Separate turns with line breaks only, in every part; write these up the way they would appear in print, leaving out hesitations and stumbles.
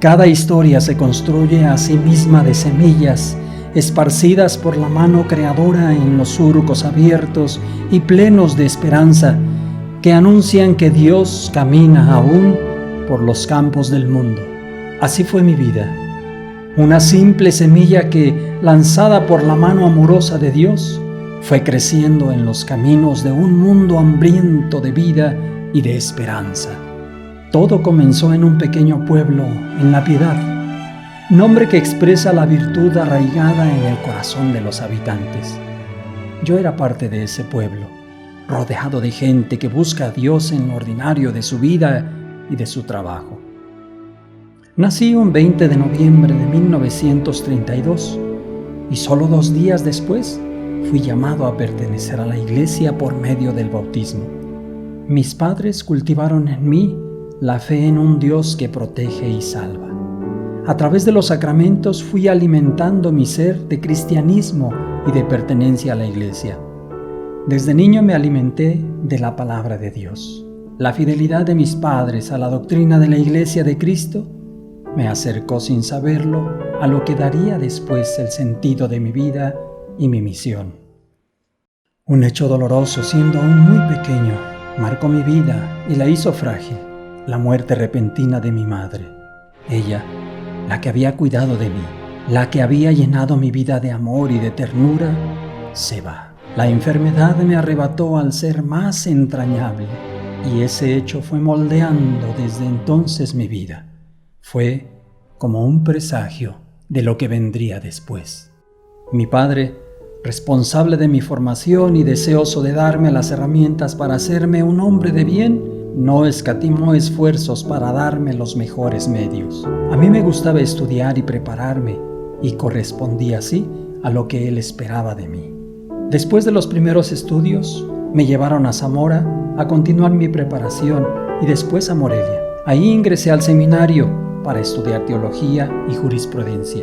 Cada historia se construye a sí misma de semillas, esparcidas por la mano creadora en los surcos abiertos y plenos de esperanza, que anuncian que Dios camina aún por los campos del mundo. Así fue mi vida, una simple semilla que, lanzada por la mano amorosa de Dios, fue creciendo en los caminos de un mundo hambriento de vida y de esperanza. Todo comenzó en un pequeño pueblo, en La Piedad, nombre que expresa la virtud arraigada en el corazón de los habitantes. Yo era parte de ese pueblo, rodeado de gente que busca a Dios en lo ordinario de su vida y de su trabajo. Nací un 20 de noviembre de 1932 y solo 2 días después fui llamado a pertenecer a la iglesia por medio del bautismo. Mis padres cultivaron en mí la fe en un Dios que protege y salva. A través de los sacramentos fui alimentando mi ser de cristianismo y de pertenencia a la iglesia. Desde niño me alimenté de la palabra de Dios. La fidelidad de mis padres a la doctrina de la Iglesia de Cristo me acercó sin saberlo a lo que daría después el sentido de mi vida y mi misión. Un hecho doloroso, siendo aún muy pequeño, marcó mi vida y la hizo frágil: la muerte repentina de mi madre. Ella, la que había cuidado de mí, la que había llenado mi vida de amor y de ternura, se va. La enfermedad me arrebató al ser más entrañable y ese hecho fue moldeando desde entonces mi vida. Fue como un presagio de lo que vendría después. Mi padre, responsable de mi formación y deseoso de darme las herramientas para hacerme un hombre de bien, no escatimó esfuerzos para darme los mejores medios. A mí me gustaba estudiar y prepararme, y correspondí así a lo que él esperaba de mí. Después de los primeros estudios, me llevaron a Zamora a continuar mi preparación y después a Morelia. Ahí ingresé al seminario para estudiar teología y jurisprudencia.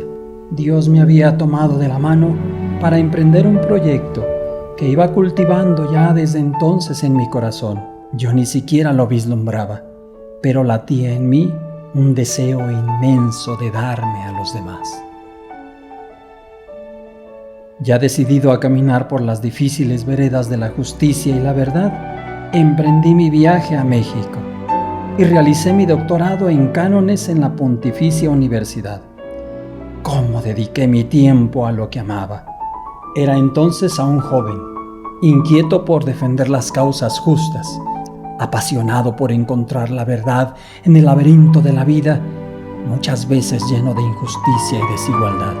Dios me había tomado de la mano para emprender un proyecto que iba cultivando ya desde entonces en mi corazón. Yo ni siquiera lo vislumbraba, pero latía en mí un deseo inmenso de darme a los demás. Ya decidido a caminar por las difíciles veredas de la justicia y la verdad, emprendí mi viaje a México y realicé mi doctorado en cánones en la Pontificia Universidad. ¿Cómo dediqué mi tiempo a lo que amaba? Era entonces aún joven, inquieto por defender las causas justas, apasionado por encontrar la verdad en el laberinto de la vida, muchas veces lleno de injusticia y desigualdad.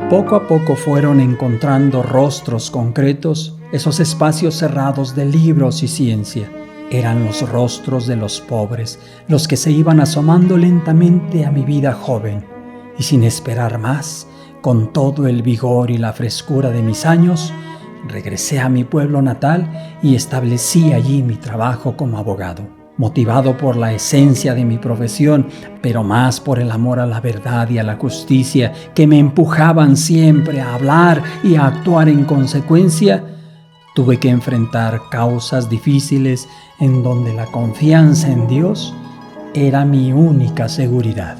Poco a poco fueron encontrando rostros concretos esos espacios cerrados de libros y ciencia. Eran los rostros de los pobres, los que se iban asomando lentamente a mi vida joven, y sin esperar más, con todo el vigor y la frescura de mis años, regresé a mi pueblo natal y establecí allí mi trabajo como abogado. Motivado por la esencia de mi profesión, pero más por el amor a la verdad y a la justicia que me empujaban siempre a hablar y a actuar en consecuencia, tuve que enfrentar causas difíciles en donde la confianza en Dios era mi única seguridad.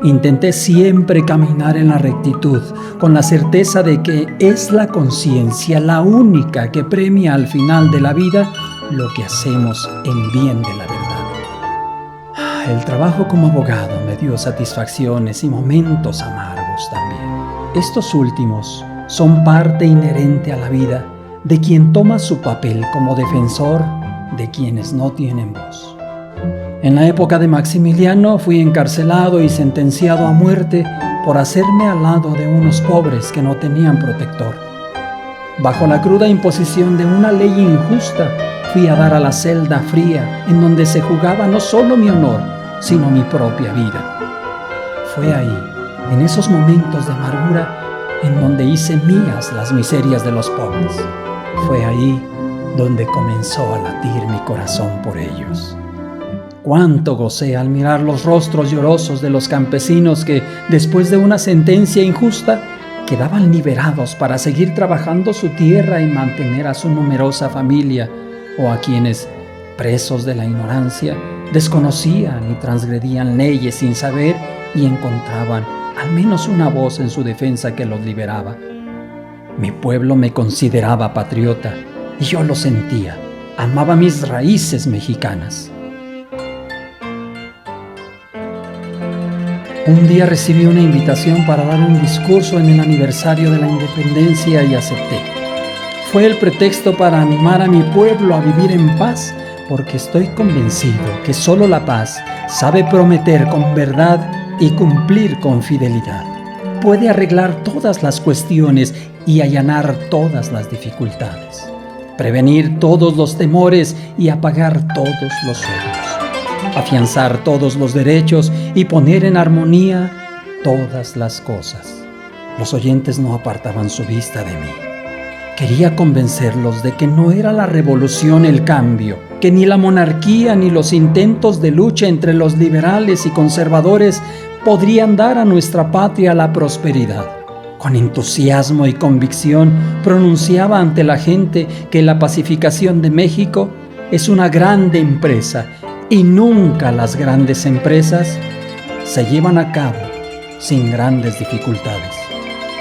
Intenté siempre caminar en la rectitud, con la certeza de que es la conciencia la única que premia al final de la vida lo que hacemos en bien de la verdad. El trabajo como abogado me dio satisfacciones y momentos amargos también. Estos últimos son parte inherente a la vida de quien toma su papel como defensor de quienes no tienen voz. En la época de Maximiliano fui encarcelado y sentenciado a muerte por hacerme al lado de unos pobres que no tenían protector. Bajo la cruda imposición de una ley injusta, fui a dar a la celda fría en donde se jugaba no solo mi honor, sino mi propia vida. Fue ahí, en esos momentos de amargura, en donde hice mías las miserias de los pobres. Fue ahí donde comenzó a latir mi corazón por ellos. Cuánto gocé al mirar los rostros llorosos de los campesinos que, después de una sentencia injusta, quedaban liberados para seguir trabajando su tierra y mantener a su numerosa familia, o a quienes, presos de la ignorancia, desconocían y transgredían leyes sin saber y encontraban al menos una voz en su defensa que los liberaba. Mi pueblo me consideraba patriota y yo lo sentía. Amaba mis raíces mexicanas. Un día recibí una invitación para dar un discurso en el aniversario de la independencia y acepté. Fue el pretexto para animar a mi pueblo a vivir en paz, porque estoy convencido que solo la paz sabe prometer con verdad y cumplir con fidelidad. Puede arreglar todas las cuestiones y allanar todas las dificultades, prevenir todos los temores y apagar todos los odios, afianzar todos los derechos y poner en armonía todas las cosas. Los oyentes no apartaban su vista de mí. Quería convencerlos de que no era la revolución el cambio, que ni la monarquía ni los intentos de lucha entre los liberales y conservadores podrían dar a nuestra patria la prosperidad. Con entusiasmo y convicción pronunciaba ante la gente que la pacificación de México es una grande empresa y nunca las grandes empresas se llevan a cabo sin grandes dificultades.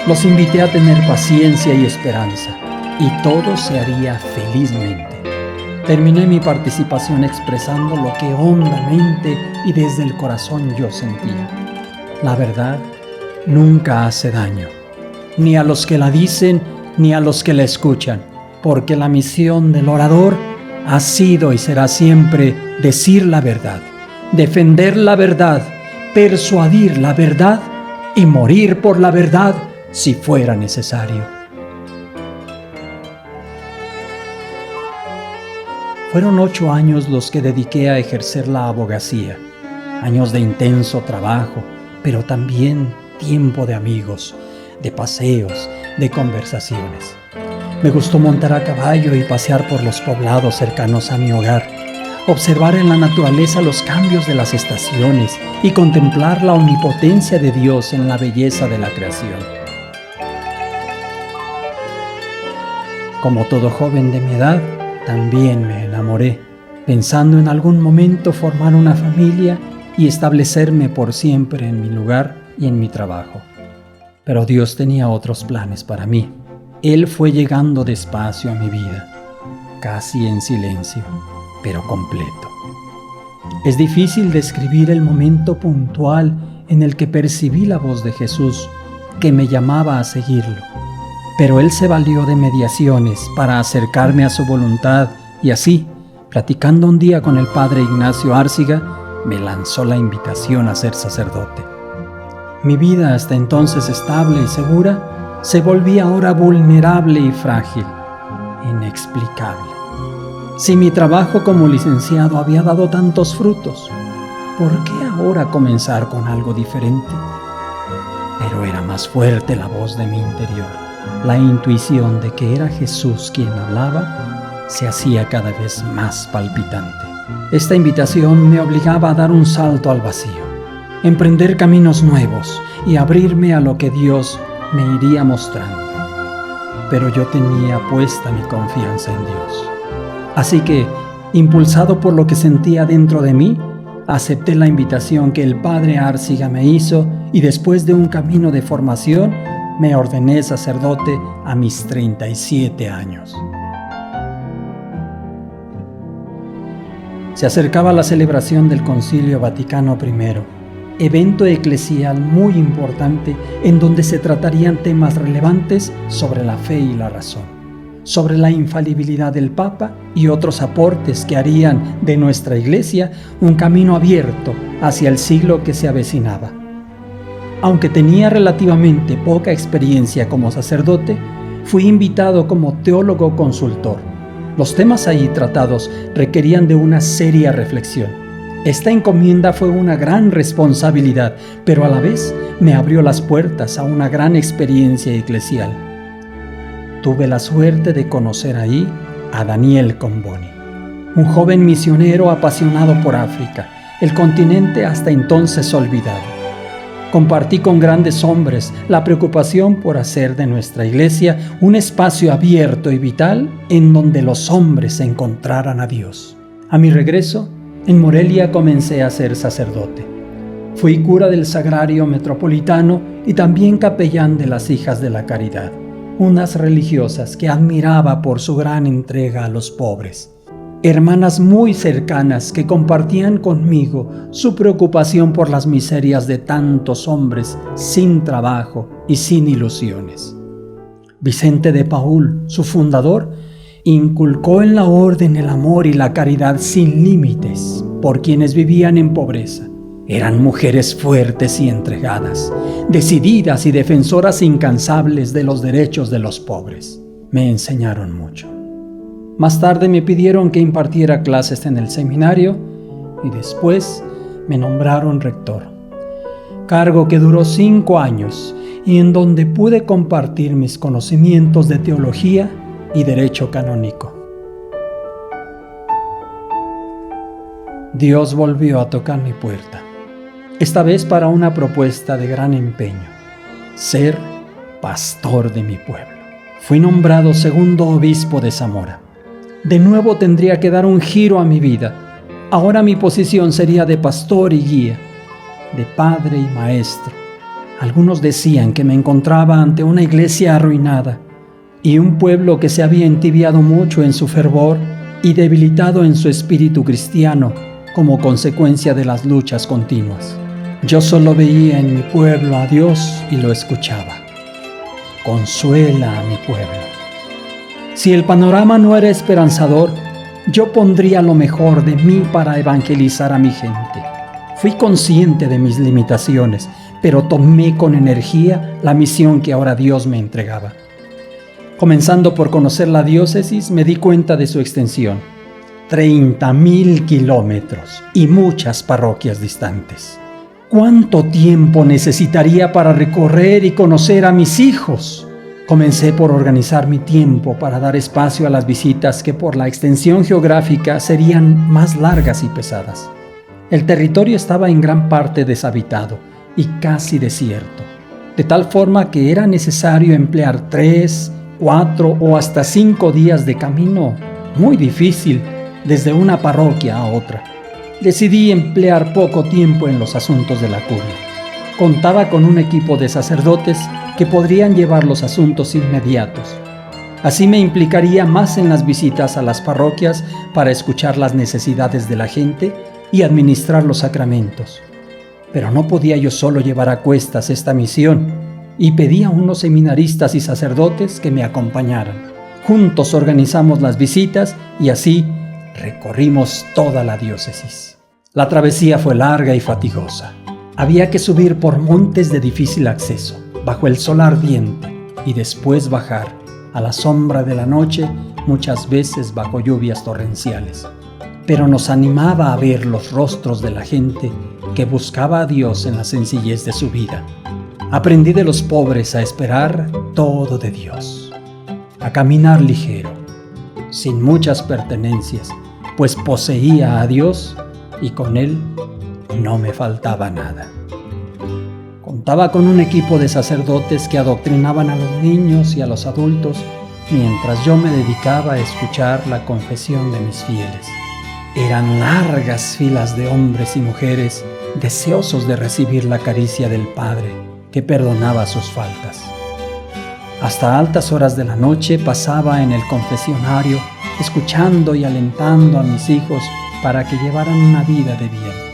Los invité a tener paciencia y esperanza, y todo se haría felizmente. Terminé mi participación expresando lo que hondamente y desde el corazón yo sentía. La verdad nunca hace daño, ni a los que la dicen ni a los que la escuchan, porque la misión del orador ha sido y será siempre decir la verdad, defender la verdad, persuadir la verdad y morir por la verdad si fuera necesario. Fueron 8 años los que dediqué a ejercer la abogacía, años de intenso trabajo, pero también tiempo de amigos, de paseos, de conversaciones. Me gustó montar a caballo y pasear por los poblados cercanos a mi hogar, observar en la naturaleza los cambios de las estaciones y contemplar la omnipotencia de Dios en la belleza de la creación. Como todo joven de mi edad, también me enamoré, pensando en algún momento formar una familia y establecerme por siempre en mi lugar y en mi trabajo. Pero Dios tenía otros planes para mí. Él fue llegando despacio a mi vida, casi en silencio, pero completo. Es difícil describir el momento puntual en el que percibí la voz de Jesús que me llamaba a seguirlo. Pero Él se valió de mediaciones para acercarme a su voluntad y así, platicando un día con el padre Ignacio Árciga, me lanzó la invitación a ser sacerdote. Mi vida, hasta entonces estable y segura, se volvía ahora vulnerable y frágil, inexplicable. Si mi trabajo como licenciado había dado tantos frutos, ¿por qué ahora comenzar con algo diferente? Pero era más fuerte la voz de mi interior. La intuición de que era Jesús quien hablaba se hacía cada vez más palpitante. Esta invitación me obligaba a dar un salto al vacío, emprender caminos nuevos y abrirme a lo que Dios me iría mostrando. Pero yo tenía puesta mi confianza en Dios. Así que, impulsado por lo que sentía dentro de mí, acepté la invitación que el padre Árciga me hizo y después de un camino de formación, me ordené sacerdote a mis 37 años. Se acercaba la celebración del Concilio Vaticano I, evento eclesial muy importante en donde se tratarían temas relevantes sobre la fe y la razón, sobre la infalibilidad del Papa y otros aportes que harían de nuestra Iglesia un camino abierto hacia el siglo que se avecinaba. Aunque tenía relativamente poca experiencia como sacerdote, fui invitado como teólogo consultor. Los temas allí tratados requerían de una seria reflexión. Esta encomienda fue una gran responsabilidad, pero a la vez me abrió las puertas a una gran experiencia eclesial. Tuve la suerte de conocer ahí a Daniel Comboni, un joven misionero apasionado por África, el continente hasta entonces olvidado. Compartí con grandes hombres la preocupación por hacer de nuestra iglesia un espacio abierto y vital en donde los hombres encontraran a Dios. A mi regreso, en Morelia comencé a ser sacerdote. Fui cura del Sagrario Metropolitano y también capellán de las Hijas de la Caridad, unas religiosas que admiraba por su gran entrega a los pobres. Hermanas muy cercanas que compartían conmigo su preocupación por las miserias de tantos hombres sin trabajo y sin ilusiones. Vicente de Paúl, su fundador, inculcó en la orden el amor y la caridad sin límites por quienes vivían en pobreza. Eran mujeres fuertes y entregadas, decididas y defensoras incansables de los derechos de los pobres. Me enseñaron mucho. Más tarde me pidieron que impartiera clases en el seminario y después me nombraron rector, cargo que duró 5 años y en donde pude compartir mis conocimientos de teología y derecho canónico. Dios volvió a tocar mi puerta, esta vez para una propuesta de gran empeño: ser pastor de mi pueblo. Fui nombrado segundo obispo de Zamora. De nuevo tendría que dar un giro a mi vida. Ahora mi posición sería de pastor y guía, de padre y maestro. Algunos decían que me encontraba ante una iglesia arruinada y un pueblo que se había entibiado mucho en su fervor y debilitado en su espíritu cristiano como consecuencia de las luchas continuas. Yo solo veía en mi pueblo a Dios y lo escuchaba. Consuela a mi pueblo. Si el panorama no era esperanzador, yo pondría lo mejor de mí para evangelizar a mi gente. Fui consciente de mis limitaciones, pero tomé con energía la misión que ahora Dios me entregaba. Comenzando por conocer la diócesis, me di cuenta de su extensión: 30,000 kilómetros y muchas parroquias distantes. ¿Cuánto tiempo necesitaría para recorrer y conocer a mis hijos? Comencé por organizar mi tiempo para dar espacio a las visitas que por la extensión geográfica serían más largas y pesadas. El territorio estaba en gran parte deshabitado y casi desierto, de tal forma que era necesario emplear 3, 4 o hasta 5 días de camino, muy difícil, desde una parroquia a otra. Decidí emplear poco tiempo en los asuntos de la curia. Contaba con un equipo de sacerdotes que podrían llevar los asuntos inmediatos. Así me implicaría más en las visitas a las parroquias para escuchar las necesidades de la gente y administrar los sacramentos. Pero no podía yo solo llevar a cuestas esta misión y pedí a unos seminaristas y sacerdotes que me acompañaran. Juntos organizamos las visitas y así recorrimos toda la diócesis. La travesía fue larga y fatigosa. Había que subir por montes de difícil acceso, bajo el sol ardiente, y después bajar, a la sombra de la noche, muchas veces bajo lluvias torrenciales. Pero nos animaba a ver los rostros de la gente que buscaba a Dios en la sencillez de su vida. Aprendí de los pobres a esperar todo de Dios, a caminar ligero, sin muchas pertenencias, pues poseía a Dios y con Él no me faltaba nada. Contaba con un equipo de sacerdotes que adoctrinaban a los niños y a los adultos, mientras yo me dedicaba a escuchar la confesión de mis fieles. Eran largas filas de hombres y mujeres deseosos de recibir la caricia del Padre, que perdonaba sus faltas. Hasta altas horas de la noche pasaba en el confesionario, escuchando y alentando a mis hijos para que llevaran una vida de bien.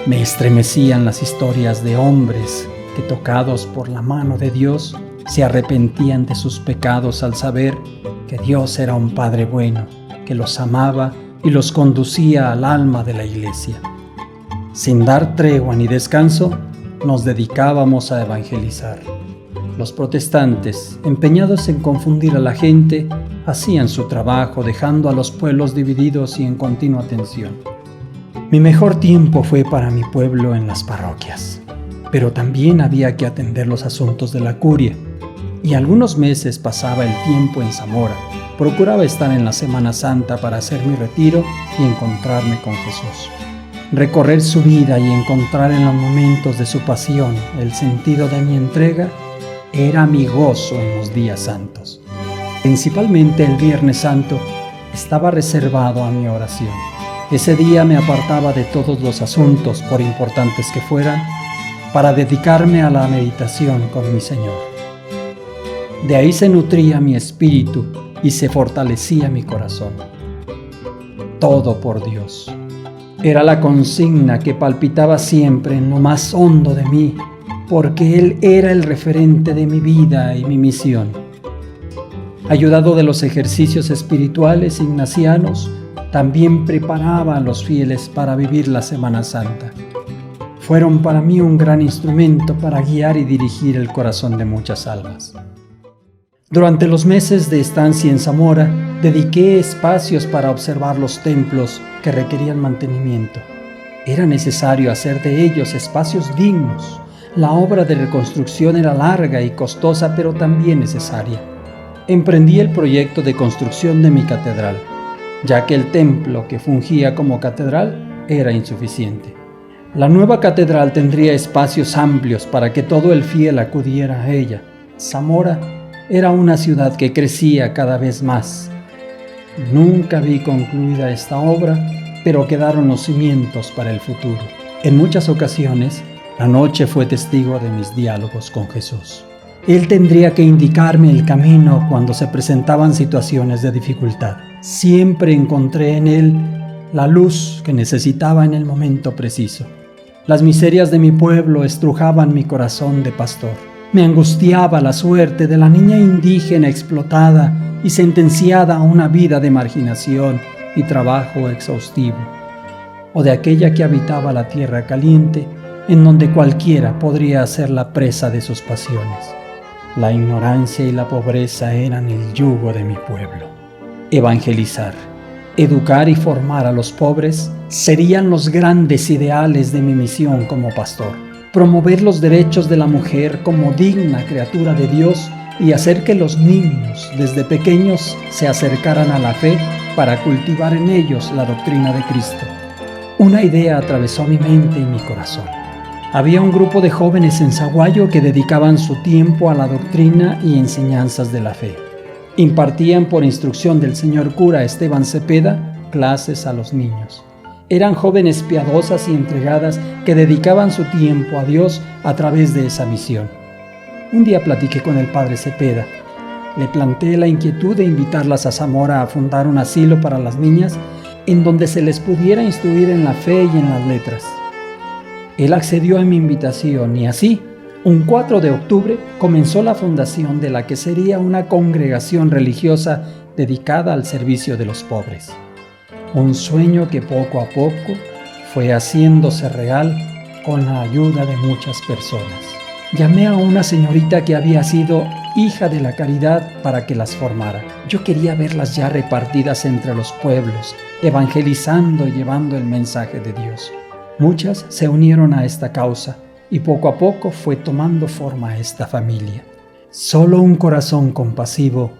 Me estremecían las historias de hombres que, tocados por la mano de Dios, se arrepentían de sus pecados al saber que Dios era un Padre bueno, que los amaba y los conducía al alma de la iglesia. Sin dar tregua ni descanso, nos dedicábamos a evangelizar. Los protestantes, empeñados en confundir a la gente, hacían su trabajo dejando a los pueblos divididos y en continua tensión. Mi mejor tiempo fue para mi pueblo en las parroquias, pero también había que atender los asuntos de la curia, y algunos meses pasaba el tiempo en Zamora. Procuraba estar en la Semana Santa para hacer mi retiro y encontrarme con Jesús. Recorrer su vida y encontrar en los momentos de su pasión el sentido de mi entrega era mi gozo en los días santos. Principalmente el Viernes Santo estaba reservado a mi oración. Ese día me apartaba de todos los asuntos, por importantes que fueran, para dedicarme a la meditación con mi Señor. De ahí se nutría mi espíritu y se fortalecía mi corazón. Todo por Dios. Era la consigna que palpitaba siempre en lo más hondo de mí, porque Él era el referente de mi vida y mi misión. Ayudado de los ejercicios espirituales ignacianos, también preparaba a los fieles para vivir la Semana Santa. Fueron para mí un gran instrumento para guiar y dirigir el corazón de muchas almas. Durante los meses de estancia en Zamora, dediqué espacios para observar los templos que requerían mantenimiento. Era necesario hacer de ellos espacios dignos. La obra de reconstrucción era larga y costosa, pero también necesaria. Emprendí el proyecto de construcción de mi catedral, ya que el templo que fungía como catedral era insuficiente. La nueva catedral tendría espacios amplios para que todo el fiel acudiera a ella. Zamora era una ciudad que crecía cada vez más. Nunca vi concluida esta obra, pero quedaron los cimientos para el futuro. En muchas ocasiones, la noche fue testigo de mis diálogos con Jesús. Él tendría que indicarme el camino cuando se presentaban situaciones de dificultad. Siempre encontré en Él la luz que necesitaba en el momento preciso. Las miserias de mi pueblo estrujaban mi corazón de pastor. Me angustiaba la suerte de la niña indígena explotada y sentenciada a una vida de marginación y trabajo exhaustivo, o de aquella que habitaba la tierra caliente, en donde cualquiera podría ser la presa de sus pasiones. La ignorancia y la pobreza eran el yugo de mi pueblo. Evangelizar, educar y formar a los pobres serían los grandes ideales de mi misión como pastor. Promover los derechos de la mujer como digna criatura de Dios y hacer que los niños desde pequeños se acercaran a la fe para cultivar en ellos la doctrina de Cristo. Una idea atravesó mi mente y mi corazón. Había un grupo de jóvenes en Zaguayo que dedicaban su tiempo a la doctrina y enseñanzas de la fe. Impartían por instrucción del señor cura Esteban Cepeda clases a los niños. Eran jóvenes piadosas y entregadas que dedicaban su tiempo a Dios a través de esa misión. Un día platiqué con el padre Cepeda. Le planteé la inquietud de invitarlas a Zamora a fundar un asilo para las niñas en donde se les pudiera instruir en la fe y en las letras. Él accedió a mi invitación y así, un 4 de octubre, comenzó la fundación de la que sería una congregación religiosa dedicada al servicio de los pobres. Un sueño que poco a poco fue haciéndose real con la ayuda de muchas personas. Llamé a una señorita que había sido hija de la caridad para que las formara. Yo quería verlas ya repartidas entre los pueblos, evangelizando y llevando el mensaje de Dios. Muchas se unieron a esta causa y poco a poco fue tomando forma esta familia. Solo un corazón compasivo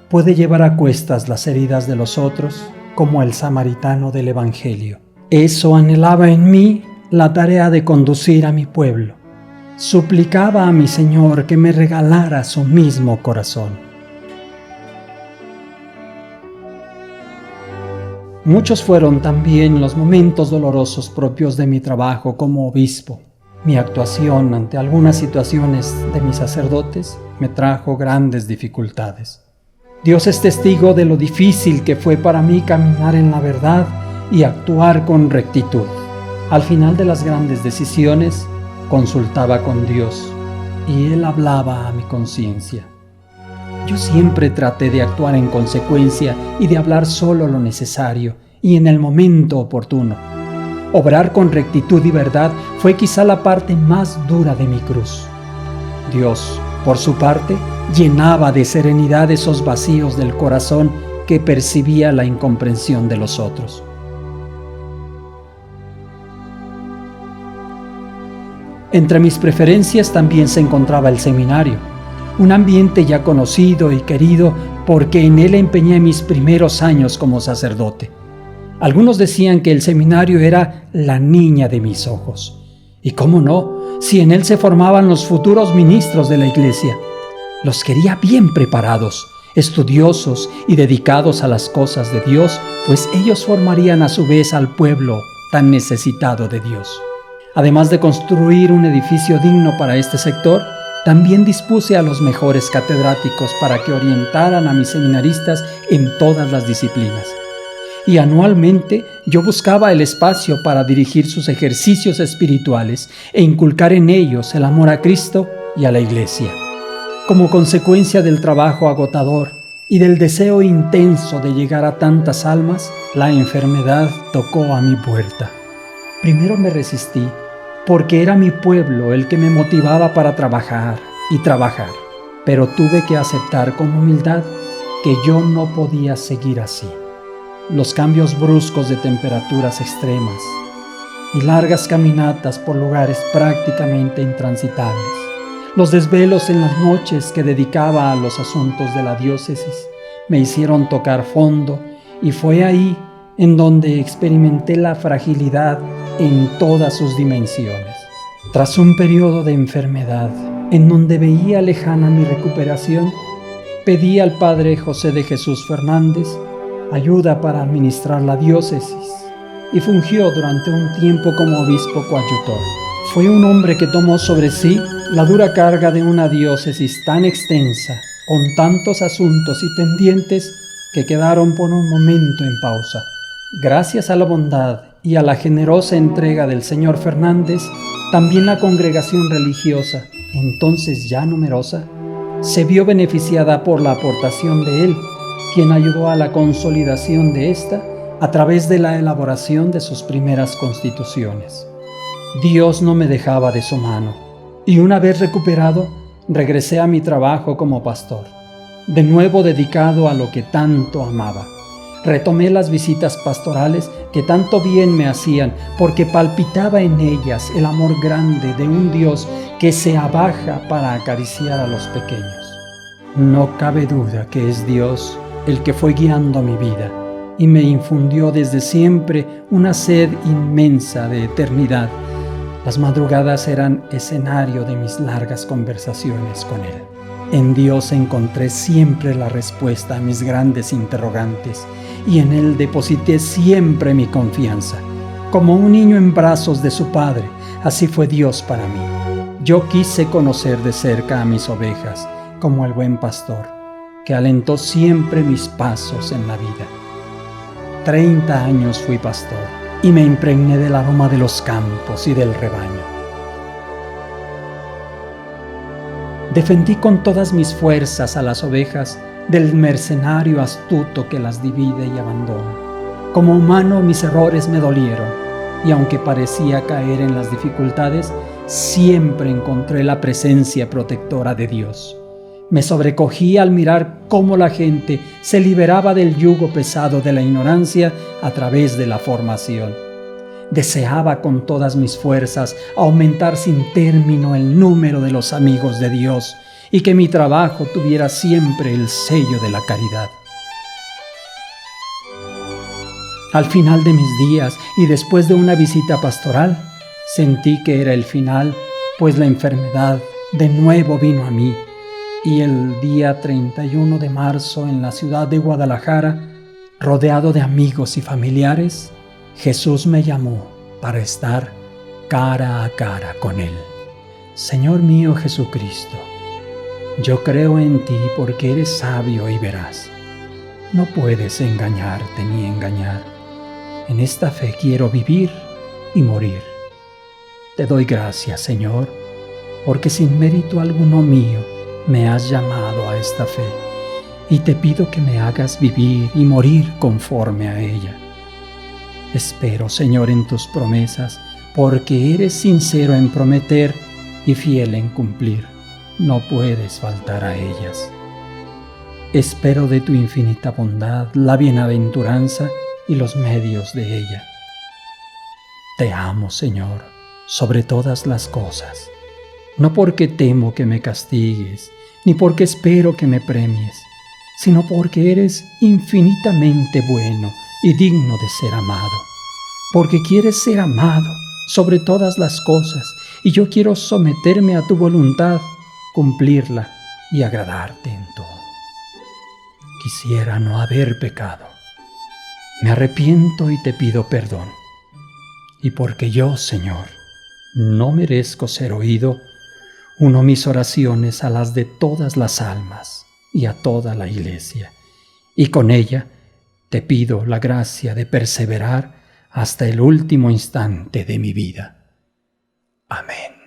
puede llevar a cuestas las heridas de los otros, como el samaritano del Evangelio. Eso anhelaba en mí la tarea de conducir a mi pueblo. Suplicaba a mi Señor que me regalara su mismo corazón. Muchos fueron también los momentos dolorosos propios de mi trabajo como obispo. Mi actuación ante algunas situaciones de mis sacerdotes me trajo grandes dificultades. Dios es testigo de lo difícil que fue para mí caminar en la verdad y actuar con rectitud. Al final de las grandes decisiones, consultaba con Dios y Él hablaba a mi conciencia. Yo siempre traté de actuar en consecuencia y de hablar solo lo necesario y en el momento oportuno. Obrar con rectitud y verdad fue quizá la parte más dura de mi cruz. Dios, por su parte, llenaba de serenidad esos vacíos del corazón que percibía la incomprensión de los otros. Entre mis preferencias también se encontraba el seminario, un ambiente ya conocido y querido porque en él empeñé mis primeros años como sacerdote. Algunos decían que el seminario era la niña de mis ojos. Y cómo no, si en él se formaban los futuros ministros de la iglesia. Los quería bien preparados, estudiosos y dedicados a las cosas de Dios, pues ellos formarían a su vez al pueblo tan necesitado de Dios. Además de construir un edificio digno para este sector, también dispuse a los mejores catedráticos para que orientaran a mis seminaristas en todas las disciplinas. Y anualmente yo buscaba el espacio para dirigir sus ejercicios espirituales e inculcar en ellos el amor a Cristo y a la Iglesia. Como consecuencia del trabajo agotador y del deseo intenso de llegar a tantas almas, la enfermedad tocó a mi puerta. Primero me resistí, porque era mi pueblo el que me motivaba para trabajar y trabajar, pero tuve que aceptar con humildad que yo no podía seguir así. Los cambios bruscos de temperaturas extremas y largas caminatas por lugares prácticamente intransitables, los desvelos en las noches que dedicaba a los asuntos de la diócesis, me hicieron tocar fondo, y fue ahí en donde experimenté la fragilidad en todas sus dimensiones. Tras un periodo de enfermedad en donde veía lejana mi recuperación, pedí al padre José de Jesús Fernández ayuda para administrar la diócesis y fungió durante un tiempo como obispo coadjutor. Fue un hombre que tomó sobre sí la dura carga de una diócesis tan extensa, con tantos asuntos y pendientes que quedaron por un momento en pausa. Gracias a la bondad y a la generosa entrega del señor Fernández, también la congregación religiosa, entonces ya numerosa, se vio beneficiada por la aportación de él, quien ayudó a la consolidación de esta a través de la elaboración de sus primeras constituciones. Dios no me dejaba de su mano, y una vez recuperado, regresé a mi trabajo como pastor, de nuevo dedicado a lo que tanto amaba. Retomé las visitas pastorales que tanto bien me hacían, porque palpitaba en ellas el amor grande de un Dios que se abaja para acariciar a los pequeños. No cabe duda que es Dios el que fue guiando mi vida y me infundió desde siempre una sed inmensa de eternidad. Las madrugadas eran escenario de mis largas conversaciones con Él. En Dios encontré siempre la respuesta a mis grandes interrogantes y en Él deposité siempre mi confianza. Como un niño en brazos de su padre, así fue Dios para mí. Yo quise conocer de cerca a mis ovejas, como el buen pastor, que alentó siempre mis pasos en la vida. 30 años fui pastor y me impregné del aroma de los campos y del rebaño. Defendí con todas mis fuerzas a las ovejas del mercenario astuto que las divide y abandona. Como humano, mis errores me dolieron, y aunque parecía caer en las dificultades, siempre encontré la presencia protectora de Dios. Me sobrecogí al mirar cómo la gente se liberaba del yugo pesado de la ignorancia a través de la formación. Deseaba con todas mis fuerzas aumentar sin término el número de los amigos de Dios y que mi trabajo tuviera siempre el sello de la caridad. Al final de mis días y después de una visita pastoral, sentí que era el final, pues la enfermedad de nuevo vino a mí. Y el día 31 de marzo en la ciudad de Guadalajara, rodeado de amigos y familiares, Jesús me llamó para estar cara a cara con Él. Señor mío Jesucristo, yo creo en ti porque eres sabio y veraz. No puedes engañarte ni engañar. En esta fe quiero vivir y morir. Te doy gracias, Señor, porque sin mérito alguno mío me has llamado a esta fe, y te pido que me hagas vivir y morir conforme a ella. Espero, Señor, en tus promesas, porque eres sincero en prometer y fiel en cumplir. No puedes faltar a ellas. Espero de tu infinita bondad la bienaventuranza y los medios de ella. Te amo, Señor, sobre todas las cosas, no porque temo que me castigues, ni porque espero que me premies, sino porque eres infinitamente bueno y digno de ser amado, porque quieres ser amado sobre todas las cosas, y yo quiero someterme a tu voluntad, cumplirla y agradarte en todo. quisiera no haber pecado. Me arrepiento y te pido perdón. Y porque yo, Señor, no merezco ser oído, uno mis oraciones a las de todas las almas y a toda la Iglesia, y con ella te pido la gracia de perseverar hasta el último instante de mi vida. Amén.